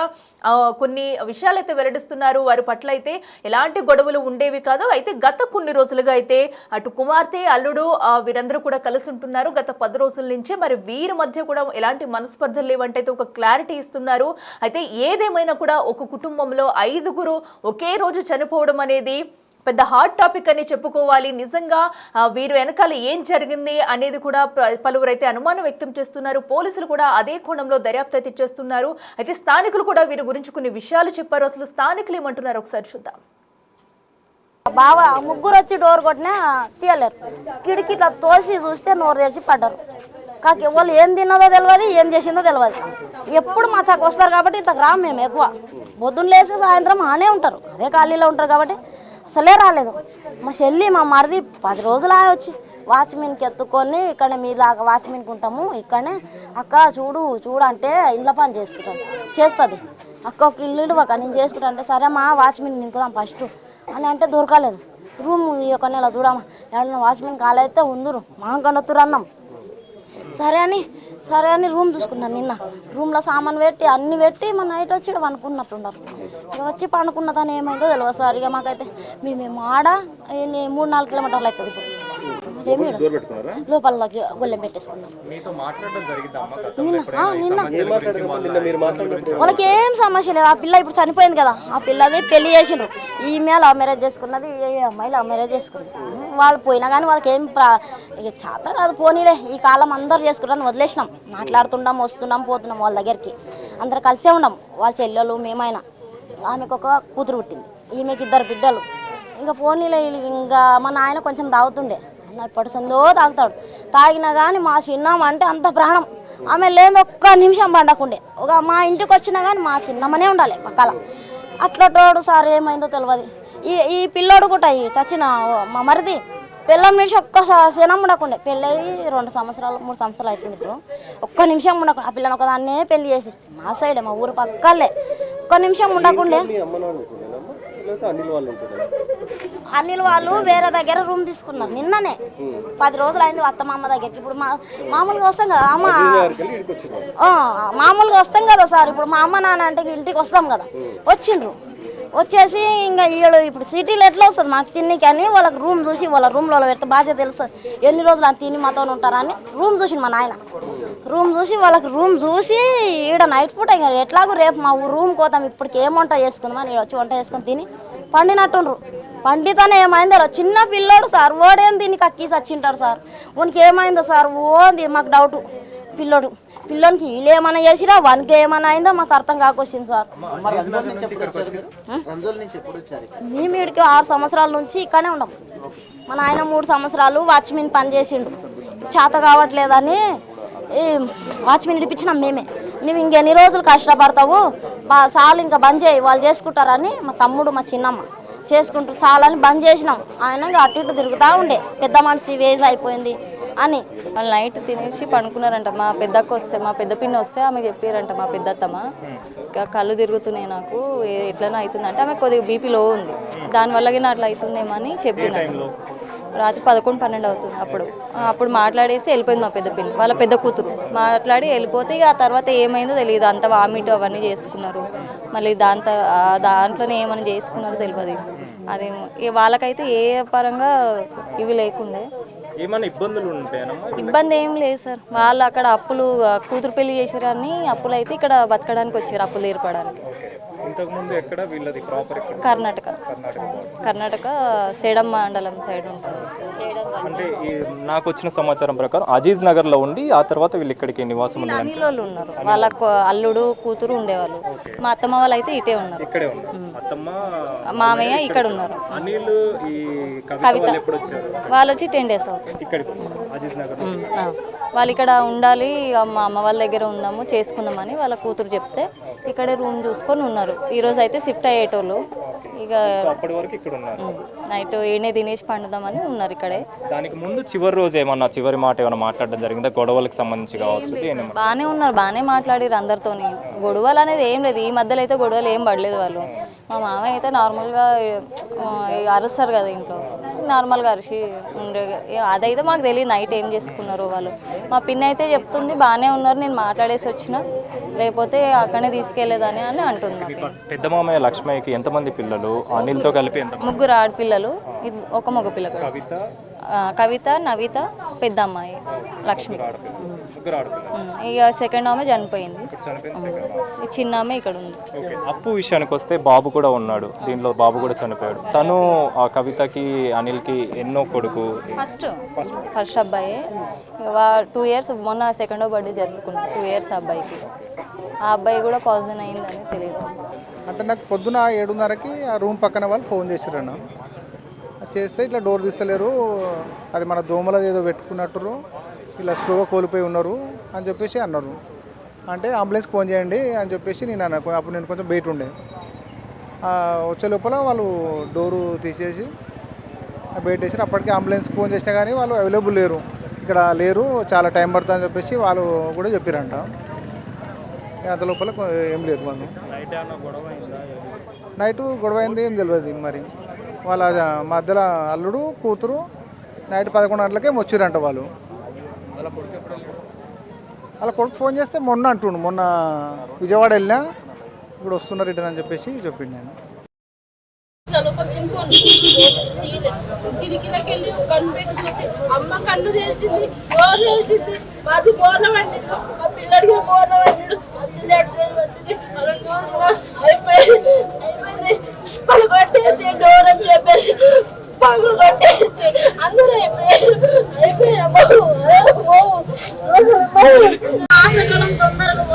కొన్ని విషయాలైతే వెల్లడిస్తున్నారు. వారి పట్ల అయితే ఎలాంటి గొడవలు ఉండేవి కాదు. అయితే గత కొన్ని రోజులుగా అయితే అటు కుమార్తె అల్లుడు వీరందరూ కూడా కలిసి ఉంటున్నారు గత 10 రోజుల నుంచి. మరి వీరి మధ్య కూడా ఎలాంటి మనస్పర్ధలు లేవంటే ఒక క్లారిటీ ఇస్తున్నారు. అయితే ఏదేమైనా కూడా ఒక కుటుంబంలో 5 ఒకే రోజు చనిపోవడం అనేది పెద్ద హాట్ టాపిక్ అని చెప్పుకోవాలి. నిజంగా వీరు వెనకాల ఏం జరిగింది అనేది కూడా పలువురైతే అనుమానం వ్యక్తం చేస్తున్నారు. పోలీసులు కూడా అదే కోణంలో దర్యాప్తు అయితే చేస్తున్నారు. అయితే స్థానికులు కూడా వీరి గురించి కొన్ని విషయాలు చెప్పారు. అసలు స్థానికులు ఏమంటున్నారు ఒకసారి చూద్దాం. బావ ముగ్గురు వచ్చి డోర్ కొట్టినా తీయలేరు. కిటికీ ఇట్లా తోసి చూస్తే నోరు తెరిచి పడ్డారు. కాకి వాళ్ళు ఏం తిన్నదో తెలియదు, ఏం చేసిందో తెలియదు. ఎప్పుడు మా తగ్గ వస్తారు కాబట్టి ఇంతకు రాము మేము ఎక్కువ. పొద్దున్న లేసి సాయంత్రం ఆనే ఉంటారు, అదే ఖాళీలో ఉంటారు కాబట్టి అసలే రాలేదు. మా చెల్లి మా మరిది 10 రోజులు వచ్చి వాచ్మెన్కి ఎత్తుకొని ఇక్కడ మీలాగా వాచ్మెన్కి ఉంటాము ఇక్కడనే అక్క చూడు అంటే ఇంట్లో పని చేస్తుంది. అక్క ఒక ఇల్లు అక్క నేను చేసుకుంటా అంటే సరే మా వాచ్మెన్ నింకుదాం ఫస్ట్ అని అంటే దొరకలేదు. రూమ్ ఒక నెల చూడమ్మా ఎవరైనా వాచ్మెన్ కాలైతే ఉందరు మా కనొత్తురు అన్నాం. సరే అని రూమ్ చూసుకున్నాను. నిన్న రూమ్లో సామాన్ పెట్టి అన్ని పెట్టి మా నైట్ వచ్చి పండుకున్నట్టున్నారు. ఇక వచ్చి పండుకున్నదని ఏమైందో తెలియదు సార్. ఇక మాకైతే మేము ఆడ 3-4 కిలోమీటర్లు అవుతుంది. ఇప్పుడు లోపల గొల్లెం పెట్టేసుకున్నాం. వాళ్ళకి ఏం సమస్య లేదు. ఆ పిల్ల ఇప్పుడు చనిపోయింది కదా, ఆ పిల్లది పెళ్లి చేసిండ్రు. ఈమె లవ్ మ్యారేజ్ చేసుకున్నది, ఈ అమ్మాయి లవ్ మ్యారేజ్ చేసుకుంది. వాళ్ళు పోయినా కానీ వాళ్ళకి ఏం ఇక చేత కాదు. పోనీలే ఈ కాలం అందరు చేసుకుంటారని వదిలేసినాం. మాట్లాడుతున్నాం, వస్తున్నాం, పోతున్నాం వాళ్ళ దగ్గరికి. అందరు కలిసే ఉన్నాం. వాళ్ళ చెల్లెలు మేమైనా. ఆమెకు ఒక కూతురు పుట్టింది, ఈమెకి 2 బిడ్డలు. ఇంకా పోనీలే ఇంకా మా నాయన కొంచెం తాగుతుండే, ఇప్పటి సందో తాగుతాడు. తాగినా కానీ మా చిన్నమ్మ అంటే అంత ప్రాణం. ఆమె లేదు ఒక్క నిమిషం పండకుండే. మా ఇంటికి వచ్చినా కానీ మా చిన్నమ్మనే ఉండాలి పక్కల. అట్లా తోడు సార్ ఏమైందో తెలియదు. ఈ పిల్లోడు కూడా చచ్చిన మా మరిది పిల్లం నిమిషం ఒక్క క్షణం ఉండకుండే. పెళ్ళి 2 సంవత్సరాలు 3 సంవత్సరాలు అవుతుంది. ఇప్పుడు ఒక్క నిమిషం ఉండకుండా ఆ పిల్లని ఒకదాన్నే పెళ్లి చేసిస్తుంది. మా సైడే మా ఊరు పక్కలే. ఒక్క నిమిషం ఉండకుండే. అనిల్ వాళ్ళు వేరే దగ్గర రూమ్ తీసుకున్నారు. నిన్ననే 10 రోజులు అయింది అత్త మామ దగ్గరికి. ఇప్పుడు మామూలుగా వస్తాం కదా అమ్మ, మామూలుగా వస్తాం కదా సార్. ఇప్పుడు మా అమ్మ నాన్న అంటే ఇంటికి వస్తాం కదా, వచ్చిండ్రు. వచ్చేసి ఇంకా వీళ్ళు ఇప్పుడు సిటీలో ఎట్లా వస్తుంది మాకు తిన్నికి అని వాళ్ళకి రూమ్ చూసి వాళ్ళ రూమ్లో పెడితే బాధ్యత తెలుస్తుంది. ఎన్ని రోజులు అని తిని మాతో ఉంటారని రూమ్ చూసిండు మా నాయన. రూమ్ చూసి వాళ్ళకి రూమ్ చూసి ఈడ నైట్ పూట ఇంకా ఎట్లాగో రేపు మా రూమ్ కోతాం ఇప్పటికి ఏం వంట చేసుకుందామని ఈడ వచ్చి వంట చేసుకొని తిని పండినట్టుండ్రు. పండితోనే ఏమైందో చిన్న పిల్లోడు సార్. ఓడేం తిని కక్కి చచ్చింటాడు సార్. వానికి ఏమైందో సార్ ఓంది మాకు డౌట్. పిల్లోనికి వీళ్ళు ఏమైనా చేసిరా వానికి ఏమైనా అయిందో మాకు అర్థం కాకొచ్చింది సార్. మేము ఇక్కడికి 6 సంవత్సరాల నుంచి ఇక్కడనే ఉన్నాం. మా నాయన 3 సంవత్సరాలు వాచ్మెన్ పని చేసిండు. చేత కావట్లేదని వాచ్మెన్ ఇడిపించినాం మేమే. నువ్వు ఇంకెన్ని రోజులు కష్టపడతావు చాలు ఇంకా బంద్ చేయి వాళ్ళు చేసుకుంటారని మా తమ్ముడు మా చిన్నమ్మ చేసుకుంటారు చాలని బంద్ చేసినాం. ఆయన అటు ఇటు తిరుగుతూ ఉండే. పెద్ద మనిషి వేజ్ అయిపోయింది అని వాళ్ళు నైట్ తినేసి పడుకున్నారంట. మా పెద్ద పిన్ని వస్తే ఆమె చెప్పారంట మా పెద్దత్తమ్మ కళ్ళు తిరుగుతున్నాయి నాకు ఎట్లనో అవుతుంది అంటే ఆమె కొద్దిగా బీపీ లో ఉంది, దానివల్ల అట్లా అవుతుందేమో అని చెప్పిందంట. రాత్రి 11-12 అవుతుంది. అప్పుడు మాట్లాడేసి వెళ్ళిపోయింది మా పెద్ద పిల్ల, వాళ్ళ పెద్ద కూతురు మాట్లాడి వెళ్ళిపోతే ఇక ఆ తర్వాత ఏమైందో తెలియదు. అంత వామిట్ అవన్నీ చేసుకున్నారు. మళ్ళీ దాంట్లోనే ఏమైనా చేసుకున్నారో తెలియదు. అదేమో వాళ్ళకైతే ఏ పరంగా ఇవి లేకుండే. ఏమైనా ఇబ్బందులు ఉంటాయనమ్మా? ఇబ్బంది ఏం లేదు సార్. వాళ్ళు అక్కడ అప్పులు కూతురు పెళ్లి చేసారని అప్పులు అయితే ఇక్కడ బతకడానికి వచ్చారు, అప్పులు తీర్పడానికి. ఇంతకుముందు ఎక్కడ వీళ్ళది ప్రాపర్ ఎక్కడ? కర్ణాటక సేడం మండలం సైడ్ ఉంటుంది. అంటే నాకు వచ్చిన సమాచారం ప్రకారం అజీజ్ నగర్ లో ఉండి ఆ తర్వాత వీళ్ళు ఇక్కడికి నివాసం ఉన్నారు. అనిలోళ్ళు ఉన్నారు, వాళ్ళ అల్లుడు కూతురు ఉండేవాళ్ళు. మా అత్తమ్మ వాళ్ళు అయితే ఇటే ఉన్నారు. ఇక్కడే ఉన్నారు. అత్తమ్మ మామయ్య ఇక్కడ ఉన్నారు. అనిల్ ఈ కవిత వాళ్ళు ఎప్పుడు వచ్చారు? వాళ్ళు వచ్చి 10 days అవుతుంది. ఇక్కడికి అజీజ్ నగర్ వాళ్ళు ఇక్కడ ఉండాలి, మా అమ్మ వాళ్ళ దగ్గర ఉన్నాము చేసుకుందామని వాళ్ళ కూతురు చెప్తే ఇక్కడే రూమ్ చూసుకొని ఉన్నారు. ఈరోజు అయితే షిఫ్ట్ అయ్యేటోళ్ళు ఇక అప్పటి వరకు ఇక్కడ ఉన్నారు. నైట్ ఏనే తినేసి పండుదామని ఉన్నారు ఇక్కడే. దానికి ముందు చివరి రోజు ఏమన్నా చివరి మాట ఏమైనా మాట్లాడడం జరిగిందా? గొడవలకు సంబంధించి కావచ్చు. బాగానే ఉన్నారు, బాగానే మాట్లాడారు అందరితోని. గొడవలు అనేది ఏం లేదు, ఈ మధ్యలో అయితే గొడవలు ఏం పడలేదు వాళ్ళు. మా మామయ్య అయితే నార్మల్గా అరుస్తారు కదా ఇంట్లో, నార్మల్గా అరిచి ఉండే. అదైతే మాకు తెలియదు నైట్ ఏం చేసుకున్నారు వాళ్ళు. మా పిన్ని అయితే చెప్తుంది బాగానే ఉన్నారు, నేను మాట్లాడేసి వచ్చిన, లేకపోతే అక్కడనే తీసుకెళ్లేదని అని అంటుంది. పెద్ద మామయ్య లక్ష్మయ్యకి ఎంతమంది పిల్లలు? అనిల్తో కలిపి ఎంత? 3 ఆడపిల్లలు, ఒక మగ పిల్లలు. కవిత, నవిత, పెద్ద అమ్మాయి లక్ష్మి. ఇక సెకండ్ ఆమె చనిపోయింది, చిన్న ఆమె ఇక్కడ ఉంది. అప్పు విషయానికి వస్తే బాబు కూడా ఉన్నాడు దీనిలో, బాబు కూడా చనిపోయాడు. తను ఆ కవితకి అనిల్కి ఎన్నో కొడుకు? ఫస్ట్ అబ్బాయి 2 years, మొన్న సెకండ్ బర్త్డే జరుపుకున్నాడు. 2 years అబ్బాయికి. ఆ అబ్బాయి కూడా పాయిజన్ అయిందని తెలియదు. అంటే నాకు పొద్దున 7:30కి ఆ రూమ్ పక్కన వాళ్ళు ఫోన్ చేశారన్న. చేస్తే ఇట్లా డోర్ తీస్తలేరు, అది మన దోమల ఏదో పెట్టుకున్నట్టు ఇలా స్లోగా కోల్పోయి ఉన్నారు అని చెప్పేసి అన్నారు. అంటే అంబులెన్స్కి ఫోన్ చేయండి అని చెప్పేసి నేను అన్నా. అప్పుడు నేను కొంచెం బయట ఉండే, వచ్చే లోపల వాళ్ళు డోరు తీసేసి బయట వేసారు. అప్పటికి అంబులెన్స్కి ఫోన్ చేసినా కానీ వాళ్ళు అవైలబుల్ లేరు, ఇక్కడ లేరు, చాలా టైం పడుతుంది అని చెప్పేసి వాళ్ళు కూడా చెప్పారంట. అంత లోపల ఏం లేదు. వాళ్ళు నైట్ గొడవ అయింది ఏం తెలియదు మరి. వాళ్ళ మధ్యలో అల్లుడు కూతురు నైట్ 11 గంటలకే వచ్చిరంట వాళ్ళు. వాళ్ళ కొడుకు ఫోన్ చేస్తే మొన్న అంటుండు, మొన్న విజయవాడ వెళ్ళినా ఇప్పుడు వస్తున్నారు రిటర్న్ అని చెప్పేసి చెప్పిండు. నేను కిటికీలకెళ్ళి కన్ను పెట్టి చూస్తే అమ్మ కన్ను తెలిసింది, బోర్లు తెలిసింది, మాది బోర్ల వండిడు, మా పిల్లడికి బోర్ల వండిడు, వచ్చింది అలా చూసిన అయిపోయింది. పలు కొట్టేసి డోర్ అని చెప్పేసి పగులు కొట్టేసి అందరూ అయిపోయారు.